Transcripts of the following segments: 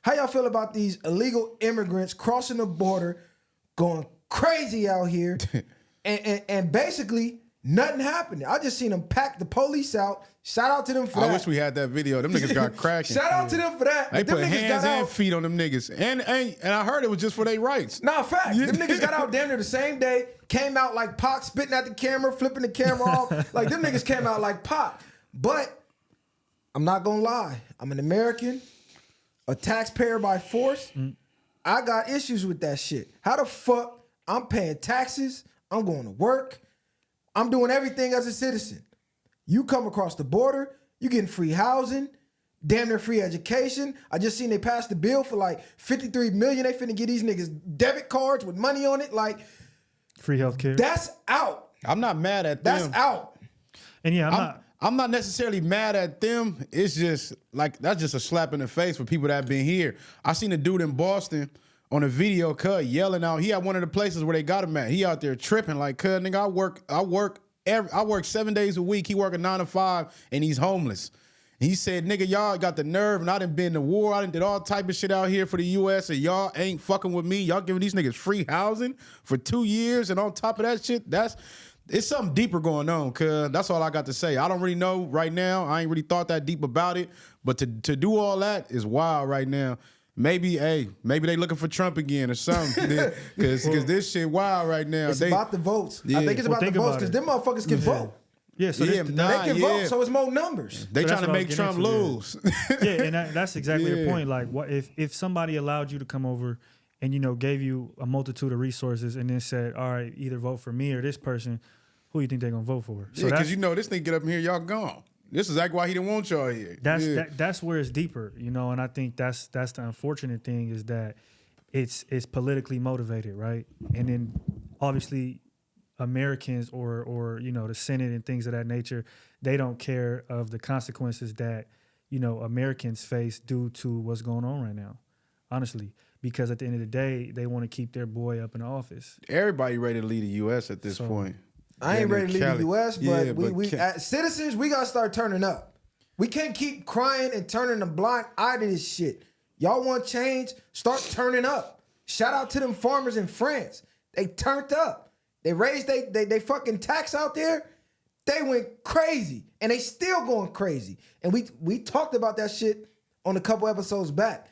How y'all feel about these illegal immigrants crossing the border, going crazy out here, and basically nothing happened? I just seen them pack the police out. Shout out to them for that. I wish we had that video. Them niggas got cracking. Shout out to them for that. They them put niggas hands got and out. feet on them niggas. And I heard it was just for their rights. Nah, facts. Them niggas got out damn near the same day, came out like Pac, spitting at the camera, flipping the camera off. Like, them niggas came out like Pac. But I'm not gonna lie. I'm an American, a taxpayer by force. I got issues with that shit. How the fuck I'm paying taxes, I'm going to work, I'm doing everything as a citizen. You come across the border, you getting free housing, damn near free education. I just seen they passed the bill for like $53 million. They finna get these niggas debit cards with money on it. Like, free healthcare. that's out. I'm not mad at them. That's out. And yeah, I'm not necessarily mad at them. It's just like, that's just a slap in the face for people that have been here. I seen a dude in Boston on a video cut yelling out. He at one of the places where they got him at. He out there tripping like, cuz nigga, I work 7 days a week. He work a 9 to 5 and he's homeless. And he said, nigga, y'all got the nerve, and I done been to war. I done did all type of shit out here for the U.S. and y'all ain't fucking with me. Y'all giving these niggas free housing for 2 years, and on top of that shit, it's something deeper going on, cuz. That's all I got to say. I don't really know right now. I ain't really thought that deep about it. But to do all that is wild right now. Maybe they looking for Trump again or something. Because this shit wild right now. It's about the votes. Yeah. I think it's about the votes because them motherfuckers can vote. Yeah, so they can vote, so it's more numbers. They So trying that's to what I make was Trump getting into, lose. Yeah, and that's exactly the point. Like, what if somebody allowed you to come over and gave you a multitude of resources and then said, all right, either vote for me or this person, who you think they're gonna vote for? So because this thing get up in here, y'all gone. This is exactly why he didn't want y'all here. That's where it's deeper, and I think that's the unfortunate thing is that it's politically motivated, right? And then obviously Americans or the Senate and things of that nature, they don't care of the consequences that Americans face due to what's going on right now, honestly, because at the end of the day they want to keep their boy up in office. Everybody ready to lead the U.S. at this point. I ain't ready to leave the U.S., but Yeah, we as citizens, we got to start turning up. We can't keep crying and turning a blind eye to this shit. Y'all want change? Start turning up. Shout out to them farmers in France. They turned up. They raised they fucking tax out there. They went crazy, and they still going crazy. And we talked about that shit on a couple episodes back.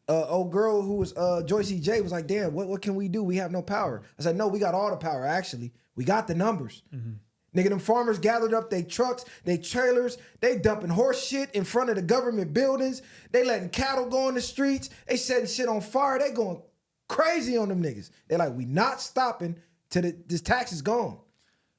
Old girl who was Joyce E. J was like, damn, what can we do? We have no power. I said, no, we got all the power, actually. We got the numbers. Nigga, them farmers gathered up their trucks, their trailers. They dumping horse shit in front of the government buildings. They letting cattle go in the streets. They setting shit on fire. They going crazy on them niggas. They're like, we not stopping till this tax is gone.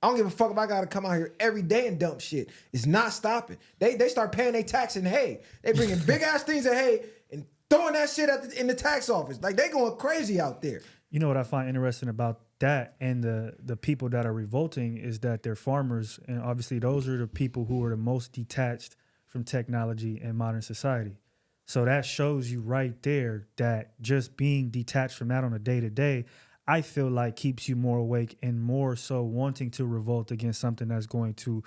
I don't give a fuck if I gotta come out here every day and dump shit. It's not stopping. They start paying their tax in hay. They bringing big ass things of hay and throwing that shit in the tax office. Like, they going crazy out there. You know what I find interesting about that and the people that are revolting is that they're farmers, and obviously those are the people who are the most detached from technology and modern society. So that shows you right there that just being detached from that on a day-to-day, I feel like keeps you more awake and more so wanting to revolt against something that's going to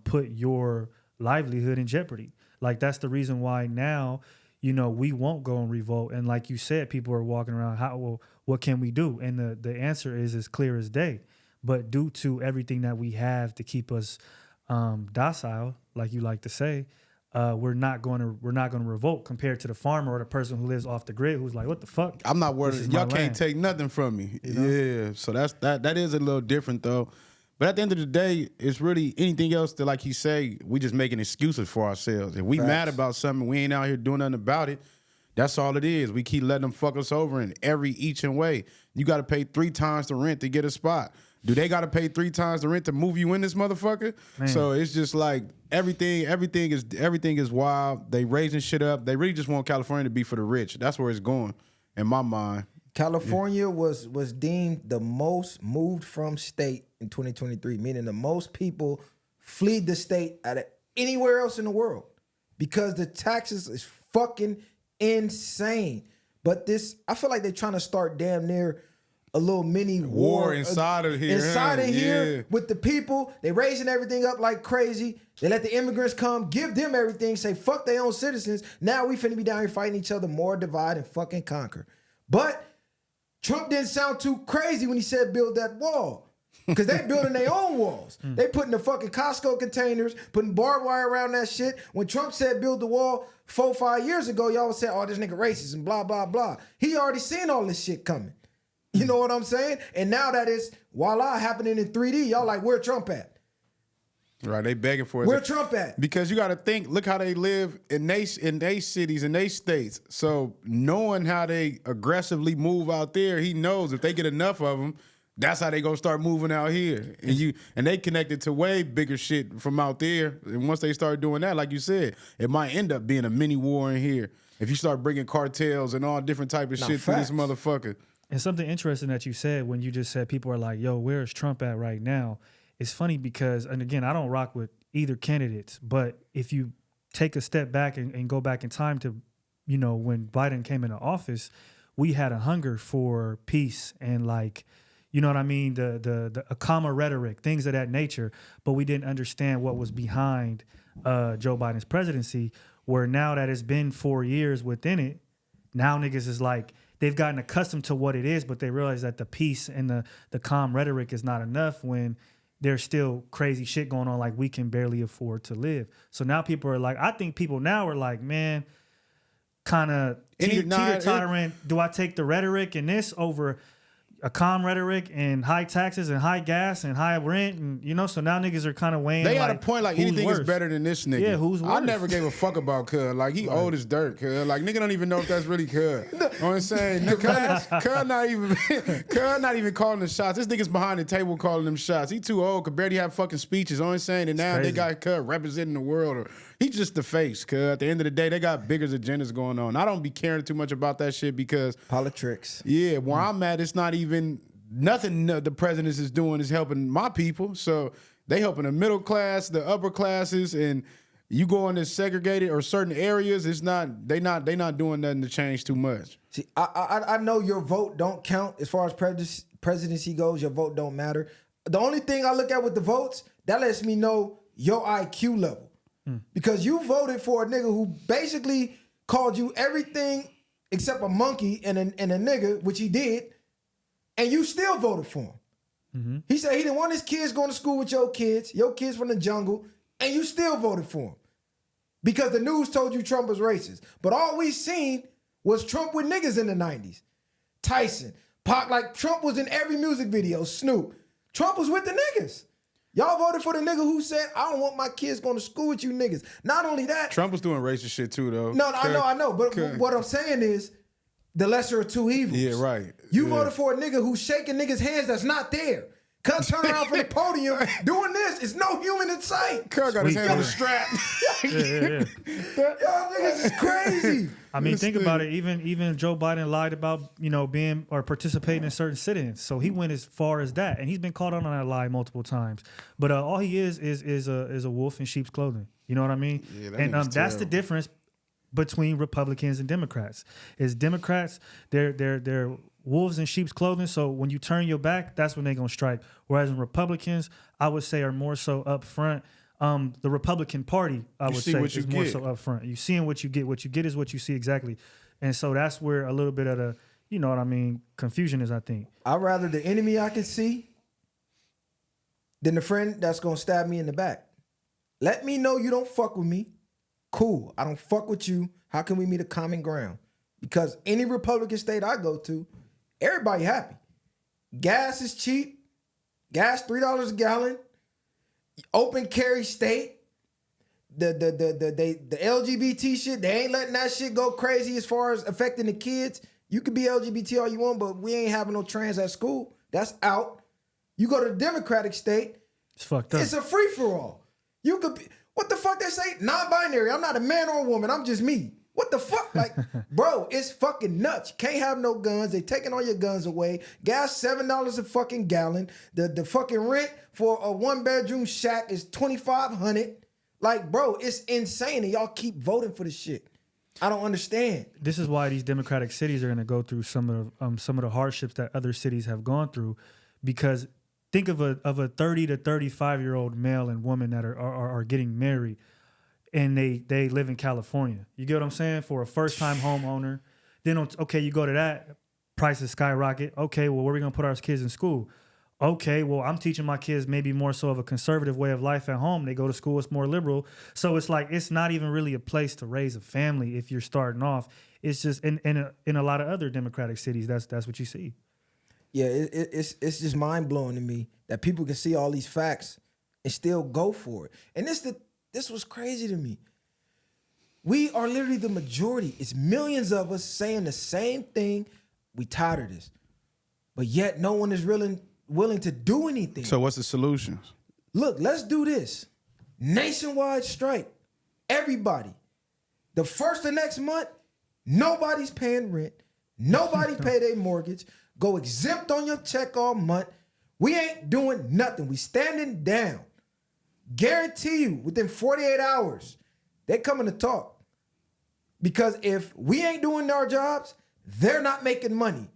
put your livelihood in jeopardy. Like, that's the reason why now, we won't go and revolt. And like you said, people are walking around, what can we do? And the answer is as clear as day. But due to everything that we have to keep us docile, like you like to say, we're not going to revolt compared to the farmer or the person who lives off the grid who's like, what the fuck? I'm not worried. Y'all can't take nothing from me. Yeah. So that is a little different though. But at the end of the day, it's really anything else that, like you say, we just making excuses for ourselves. If we mad about something, we ain't out here doing nothing about it. That's all it is. We keep letting them fuck us over in each way. You got to pay 3 times the rent to get a spot. Do they got to pay 3 times the rent to move you in this motherfucker? Man. So it's just like everything is wild. They raising shit up. They really just want California to be for the rich. That's where it's going, in my mind. California was deemed the most moved from state in 2023, meaning the most people fled the state out of anywhere else in the world because the taxes is fucking insane. But I feel like they're trying to start damn near a little mini War inside of here. Inside of here Yeah. with the people. They raising everything up like crazy. They let the immigrants come, give them everything, say fuck their own citizens. Now we finna be down here fighting each other, more divide and fucking conquer. But Trump didn't sound too crazy when he said build that wall. Because they building their own walls. They putting the fucking Costco containers, putting barbed wire around that shit. When Trump said build the wall 4-5 years ago, y'all would say, oh, this nigga racist and blah, blah, blah. He already seen all this shit coming. You know what I'm saying? And now that it's voila happening in 3D, y'all like, where Trump at? Right, they begging for it. Where Trump at? Because you got to think, look how they live in they cities, in they states. So knowing how they aggressively move out there, he knows if they get enough of them, that's how they gonna start moving out here. And they connected to way bigger shit from out there. And once they start doing that, like you said, it might end up being a mini war in here. If you start bringing cartels and all different type of shit to this motherfucker. And something interesting that you said when you just said people are like, yo, where's Trump at right now? It's funny because, and again, I don't rock with either candidates, but if you take a step back and go back in time to, you know, when Biden came into office, we had a hunger for peace and like, you know what I mean? A calmer rhetoric, things of that nature, but we didn't understand what was behind Joe Biden's presidency, where now that it's been 4 years within it, now niggas is like, they've gotten accustomed to what it is, but they realize that the peace and the calm rhetoric is not enough when there's still crazy shit going on, like we can barely afford to live. So now people are like, I think people now are like, man, kind of teeter-tottering. Do I take the rhetoric and this over a calm rhetoric and high taxes and high gas and high rent? And, you know, so now niggas are kind of weighing. They got a point like anything is better than this nigga. Yeah, who's worse? I never gave a fuck about Cuz. Like, he old as dirt, Cuz. Like, nigga don't even know if that's really Cuz. You know what I'm saying? Cuz not even calling the shots. This nigga's behind the table calling them shots. He too old, could barely have fucking speeches. You know what I'm saying? And now they got Cuz representing the world. Or he's just the face, Cuz. At the end of the day, they got bigger agendas going on. I don't be caring too much about that shit because politics. Yeah, where I'm at, it's not even nothing the president is doing is helping my people. So they helping the middle class, the upper classes, and you go into segregated or certain areas, it's not they not doing nothing to change too much. See, I know your vote don't count as far as presidency goes. Your vote don't matter. The only thing I look at with the votes, that lets me know your IQ level. Because you voted for a nigga who basically called you everything except a monkey and a nigga, which he did, and you still voted for him. Mm-hmm. He said he didn't want his kids going to school with your kids from the jungle, and you still voted for him. Because the news told you Trump was racist. But all we seen was Trump with niggas in the 90s. Tyson, Pac, like Trump was in every music video, Snoop. Trump was with the niggas. Y'all voted for the nigga who said, I don't want my kids going to school with you niggas. Not only that. Trump was doing racist shit too, though. No, I know. But what I'm saying is, the lesser of two evils. Yeah, right. You voted for a nigga who's shaking niggas' hands that's not there. Cuz turn around from the podium doing this. It's no human in sight. Cuz got his hand on the strap. Y'all niggas is crazy. I mean, think about it. Even Joe Biden lied about, you know, being or participating in certain sit-ins. So he went as far as that, and he's been caught on that lie multiple times. But all he is a wolf in sheep's clothing. You know what I mean? Yeah, and that's the difference between Republicans and Democrats. Is Democrats, they're wolves in sheep's clothing. So when you turn your back, that's when they're gonna strike. Whereas in Republicans, I would say are more so up front. The Republican Party, I would say, is more so up front. You seeing what you get. What you get is what you see exactly. And so that's where a little bit of the, you know what I mean, confusion is, I think. I'd rather the enemy I can see than the friend that's gonna stab me in the back. Let me know you don't fuck with me. Cool, I don't fuck with you. How can we meet a common ground? Because any Republican state I go to, everybody happy. Gas is cheap. Gas $3 a gallon. Open carry state. The LGBT shit, they ain't letting that shit go crazy as far as affecting the kids. You could be LGBT all you want, but we ain't having no trans at school. That's out. You go to the Democratic state, it's fucked up. It's a free-for-all. You could be, what the fuck they say? Non-binary. I'm not a man or a woman. I'm just me. What the fuck? Like, bro, it's fucking nuts. You can't have no guns. They taking all your guns away. Gas $7 a fucking gallon. The fucking rent for a 1-bedroom shack is $2,500. Like, bro, it's insane. And y'all keep voting for this shit. I don't understand. This is why these democratic cities are going to go through some of the hardships that other cities have gone through, because think of a 30 to 35-year-old male and woman that are getting married, and they live in California. You get what I'm saying? For a first-time homeowner, then okay, you go to that, prices skyrocket. Okay, well, where are we going to put our kids in school? Okay, well, I'm teaching my kids maybe more so of a conservative way of life at home. They go to school, it's more liberal. So it's like, it's not even really a place to raise a family if you're starting off. It's just in a lot of other democratic cities, that's what you see. Yeah, it's just mind blowing to me that people can see all these facts and still go for it. And this was crazy to me. We are literally the majority. It's millions of us saying the same thing. We tired of this, but yet no one is willing to do anything. So what's the solutions? Look, let's do this. Nationwide strike. Everybody. The first of next month, nobody's paying rent. Nobody pay their mortgage. Go exempt on your check all month. We ain't doing nothing. We standing down. Guarantee you, within 48 hours, they're coming to talk. Because if we ain't doing our jobs, they're not making money.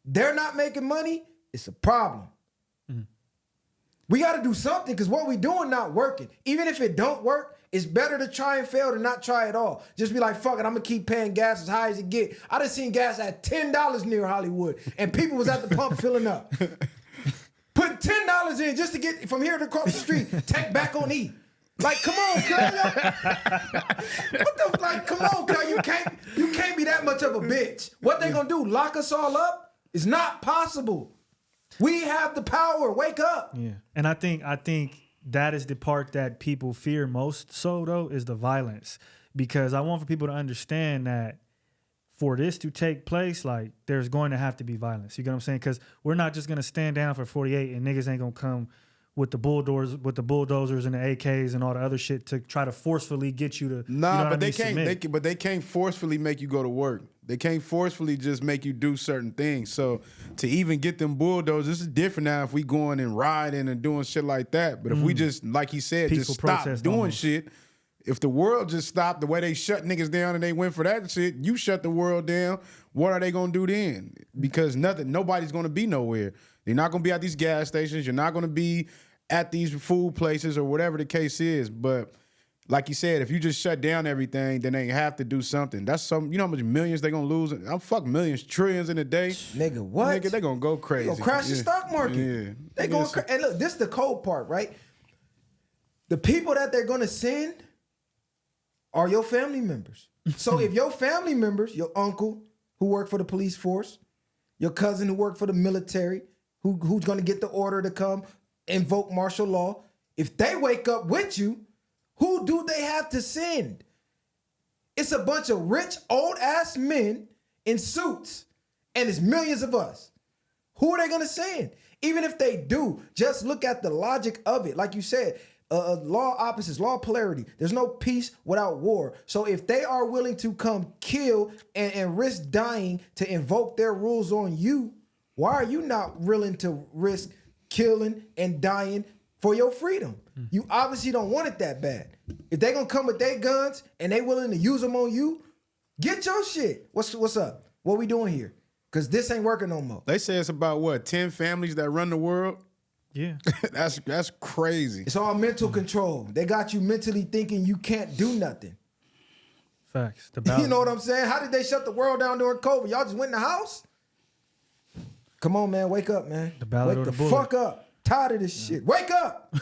They're not making money, it's a problem. We got to do something, because what we doing not working. Even if it don't work, it's better to try and fail than not try at all. Just be like, fuck it, I'm going to keep paying gas as high as it get. I done seen gas at $10 near Hollywood, and people was at the pump filling up. Put $10 in just to get from here to across the street, tank back on E. Like, come on, cuz. Come on, cuz. You can't be that much of a bitch. What they going to do, lock us all up? It's not possible. We have the power. Wake up. Yeah. And I think that is the part that people fear most so, though, is the violence. Because I want for people to understand that for this to take place, like, there's going to have to be violence. You get what I'm saying? Because we're not just going to stand down for 48 and niggas ain't going to come with the bulldozers and the AKs and all the other shit to try to forcefully get you to but they can't. But they can't forcefully make you go to work. They can't forcefully just make you do certain things. So to even get them bulldozers, this is different now if we going and riding and doing shit like that. But if we just, like he said, peaceful just stop doing almost. shit. If the world just stopped the way they shut niggas down and they went for that shit, you shut the world down, what are they gonna do then? Because nobody's gonna be nowhere. You're not gonna be at these gas stations. You're not gonna be at these food places or whatever the case is. But like you said, if you just shut down everything, then they have to do something. That's some, you know how much millions they gonna lose? I'm fuck millions, trillions in a day. Nigga, what? Nigga, they gonna go crazy. They gonna crash the stock market. Yeah. They going and look, this is the cold part, right? The people that they're gonna send are your family members. So if your family members, your uncle who worked for the police force, your cousin who worked for the military, who's gonna get the order to come invoke martial law, if they wake up with you, who do they have to send? It's a bunch of rich, old-ass men in suits, and it's millions of us. Who are they going to send? Even if they do, just look at the logic of it. Like you said, law opposites, law polarity. There's no peace without war. So if they are willing to come kill and risk dying to invoke their rules on you, why are you not willing to risk killing and dying for your freedom? You obviously don't want it that bad. If they gonna come with their guns and they willing to use them on you, get your shit. What's up? What we doing here? Because this ain't working no more. They say it's about, what, 10 families that run the world? Yeah. That's crazy. It's all mental control. They got you mentally thinking you can't do nothing. Facts. You know what I'm saying? How did they shut the world down during COVID? Y'all just went in the house? Come on, man. Wake up, man. The ballot Wake or the the bullet. fuck up. Tired of this shit. Wake up.